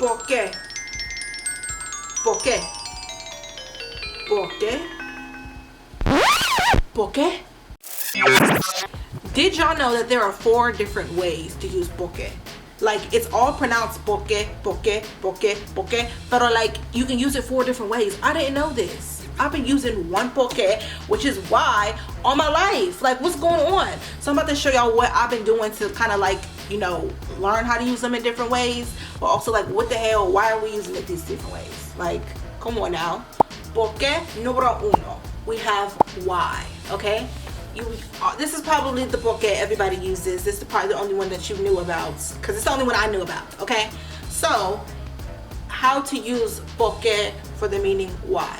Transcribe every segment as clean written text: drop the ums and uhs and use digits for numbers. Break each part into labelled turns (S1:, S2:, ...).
S1: ¿Por qué? ¿Por qué? ¿Por qué? ¿Por qué? Did y'all know that there are 4 different ways to use porque? Like, it's all pronounced porque, porque, porque, porque, but like, you can use it 4 different ways. I didn't know this. I've been using one porque, which is why all my life. Like, what's going on? So I'm about to show y'all what I've been doing to kind of like, you know, learn how to use them in different ways, but also like, what the hell, why are we using it these different ways? Like, come on now. Porque número uno, we have why, okay? This is probably the porque everybody uses. This is probably the only one that you knew about, because it's the only one I knew about, okay? So, how to use porque for the meaning why.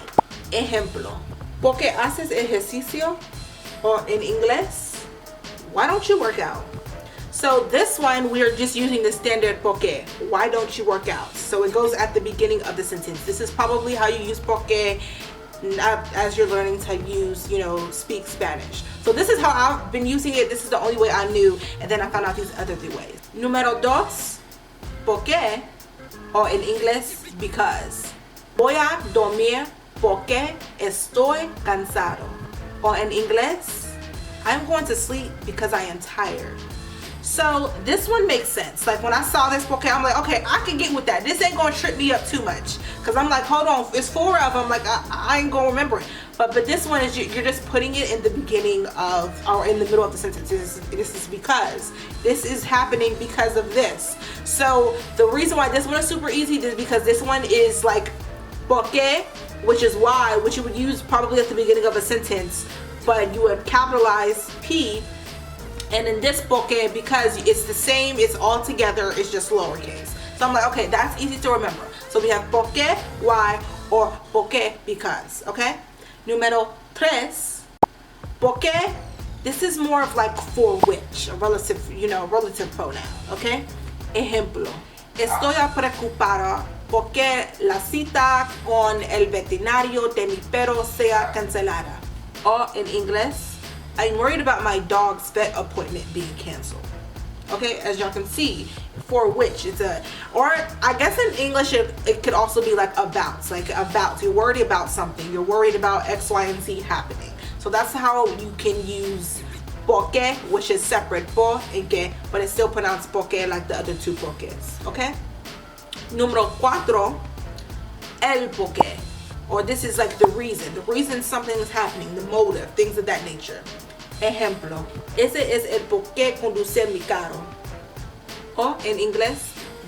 S1: Ejemplo, porque haces ejercicio, or in inglés, why don't you work out? So this one, we are just using the standard porque. Why don't you work out? So it goes at the beginning of the sentence. This is probably how you use porque as you're learning to use, you know, speak Spanish. So this is how I've been using it. This is the only way I knew, and then I found out these other 3 ways. Número 2, porque, or in inglés, because. Voy a dormir porque estoy cansado. Or in inglés, I'm going to sleep because I am tired. So this one makes sense. Like, when I saw this porque, I'm like, okay, I can get with that. This ain't gonna trip me up too much, because I'm like, hold on, it's 4 of them. Like, I ain't gonna remember it. But this one is you're just putting it in the beginning of, or in the middle of the sentence. This is because this is happening because of this. So the reason why this one is super easy is because this one is like porque, which is why, which you would use probably at the beginning of a sentence, but you would capitalize P. And in this porque, because it's the same, it's all together, it's just lowercase. So I'm like, okay, that's easy to remember. So we have porque, why, or porque, because, okay? Número 3, porque, this is more of like for which, a relative, you know, relative pronoun, okay? Ejemplo, estoy preocupada porque la cita con el veterinario de mi perro sea cancelada. Or in English, I'm worried about my dog's vet appointment being canceled. Okay, as y'all can see, for which it's a, or I guess in English it could also be like about, you're worried about something, you're worried about X, Y, and Z happening. So that's how you can use porque, which is separate por and que, but it's still pronounced porque like the other 2 porques. Okay. Número 4, el porque. Or this is like the reason something is happening, the motive, things of that nature. Ejemplo, ese es el porqué conducir mi carro. Or in English,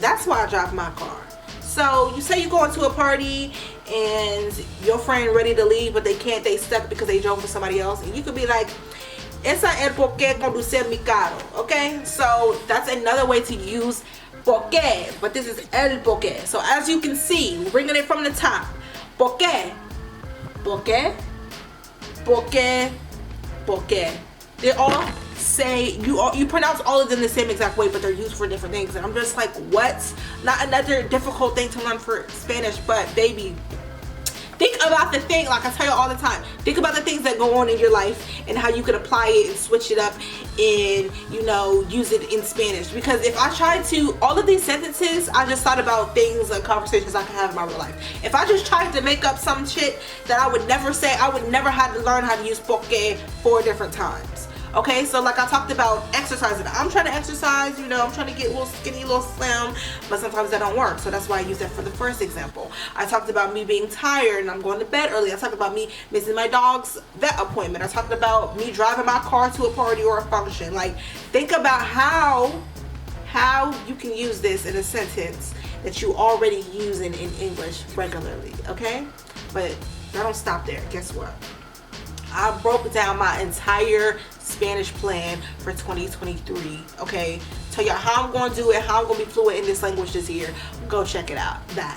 S1: that's why I drive my car. So you say you go into a party and your friend ready to leave, but they can't, they stuck because they drove with somebody else, and you could be like, ese es el porqué conducir mi carro. Okay, so that's another way to use porqué, but this is el porqué. So as you can see, we're bringing it from the top. Porque, porque, porque, porque. They all say, you pronounce all of them the same exact way, but they're used for different things. And I'm just like, what? Not another difficult thing to learn for Spanish, but baby, think about the thing, like I tell you all the time, think about the things that go on in your life and how you could apply it and switch it up and, you know, use it in Spanish. Because if I tried to, all of these sentences, I just thought about things and conversations I could have in my real life. If I just tried to make up some shit that I would never say, I would never have to learn how to use porque 4 different times. Okay, so like I talked about exercising. I'm trying to exercise, you know, I'm trying to get a little skinny, a little slim, but sometimes that don't work. So that's why I use that for the first example. I talked about me being tired and I'm going to bed early. I talked about me missing my dog's vet appointment. I talked about me driving my car to a party or a function. Like, think about how you can use this in a sentence that you already using in English regularly, okay? But I don't stop there. Guess what? I broke down my entire Spanish plan for 2023, okay? Tell y'all how I'm going to do it, how I'm going to be fluent in this language this year. Go check it out. Bye.